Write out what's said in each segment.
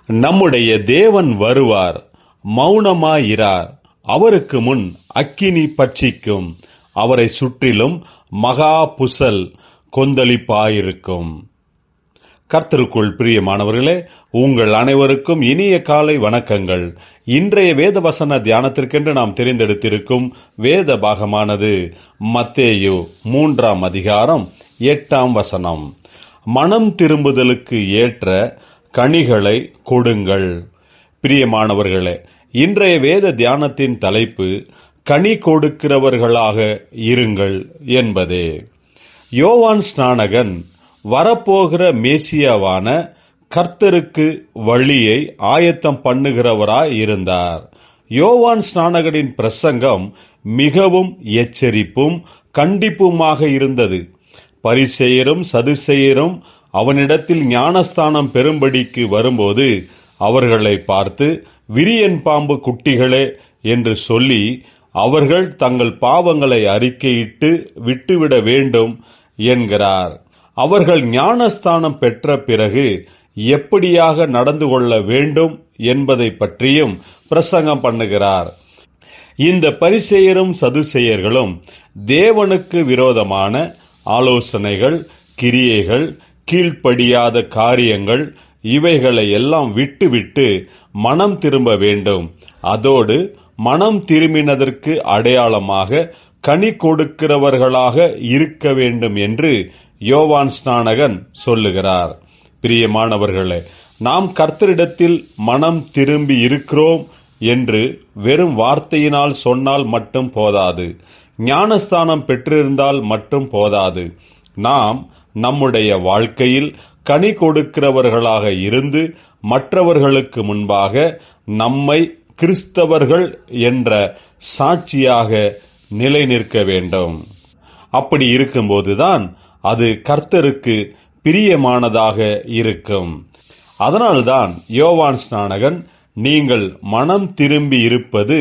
நம்முடைய தேவன் வருவார், மௌனமாயிரார். அவருக்கு முன் அக்கினி பட்சிக்கும், அவரை சுற்றிலும் மகா புசல் கொந்தளிப்பாயிருக்கும். கர்த்தருக்குள் பிரியமானவர்களே, உங்கள் அனைவருக்கும் இனிய காலை வணக்கங்கள். இன்றைய வேத வசன தியானத்திற்கென்று நாம் தெரிந்தெடுத்திருக்கும் வேத பாகமானது மத்தேயு 3ஆம் அதிகாரம் 8ஆம் வசனம். மனம் திரும்புதலுக்கு ஏற்ற கனிகளை கொடுங்கள். பிரியமானவர்களே, இன்றைய வேத தியானத்தின் தலைப்பு கனி கொடுக்கிறவர்களாக இருங்கள் என்பதே. யோவான் ஸ்நானகன் வரப்போகிற மேசியாவான கர்த்தருக்கு வழியை ஆயத்தம் பண்ணுகிறவராய் இருந்தார். யோவான் ஸ்நானகனின் பிரசங்கம் மிகவும் எச்சரிப்பும் கண்டிப்புமாக இருந்தது. பரிசேயரும் சதுசேயரும் அவனிடத்தில் ஞானஸ்தானம் பெறும்படிக்கு வரும்போது அவர்களை பார்த்து, விரியன் பாம்பு குட்டிகளே என்று சொல்லி, அவர்கள் தங்கள் பாவங்களை அறிக்கையிட்டு விட்டுவிட வேண்டும் என்கிறார். அவர்கள் ஞானஸ்தானம் பெற்ற பிறகு எப்படியாக நடந்து கொள்ள வேண்டும் என்பதை பற்றியும் பிரசங்கம் பண்ணுகிறார். இந்த பரிசேயரும் சதுசேயர்களும் தேவனுக்கு விரோதமான ஆலோசனைகள், கிரியைகள், கீழ்ப்படியாத காரியங்கள் இவைகளை எல்லாம் விட்டுவிட்டு மனம் திரும்ப வேண்டும். அதோடு மனம் திரும்பினதற்கு அடையாளமாக கனி கொடுக்கிறவர்களாக இருக்க வேண்டும் என்று யோவான் ஸ்நானகன் சொல்லுகிறார். பிரியமானவர்களே, நாம் கர்த்தரிடத்தில் மனம் திரும்பி இருக்கிறோம் என்று வெறும் வார்த்தையினால் சொன்னால் மட்டும் போதாது. ஞானஸ்தானம் பெற்றிருந்தால் மட்டும் போதாது. நாம் நம்முடைய வாழ்க்கையில் கனி கொடுக்கிறவர்களாக இருந்து மற்றவர்களுக்கு முன்பாக நம்மை கிறிஸ்தவர்கள் என்ற சாட்சியாக நிலை நிற்க வேண்டும். அப்படி இருக்கும்போதுதான் அது கர்த்தருக்கு பிரியமானதாக இருக்கும். அதனால்தான் யோவான் ஸ்நானகன், நீங்கள் மனம் திரும்பி இருப்பது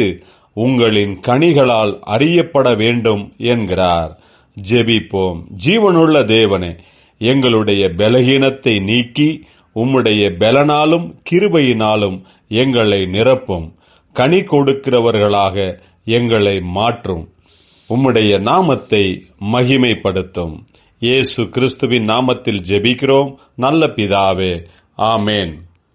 உங்களின் கனிகளால் அறியப்பட வேண்டும் என்கிறார். ஜெபிப்போம். ஜீவனுள்ள தேவனே, எங்களுடைய பலகீனத்தை நீக்கி உம்முடைய பலனாலும் கிருபையினாலும் எங்களை நிரப்பும். கனி கொடுக்கிறவர்களாக எங்களை மாற்றும். உம்முடைய நாமத்தை மகிமைப்படுத்தும். இயேசு கிறிஸ்துவின் நாமத்தில் ஜெபிக்கிறோம் நல்ல பிதாவே. ஆமேன்.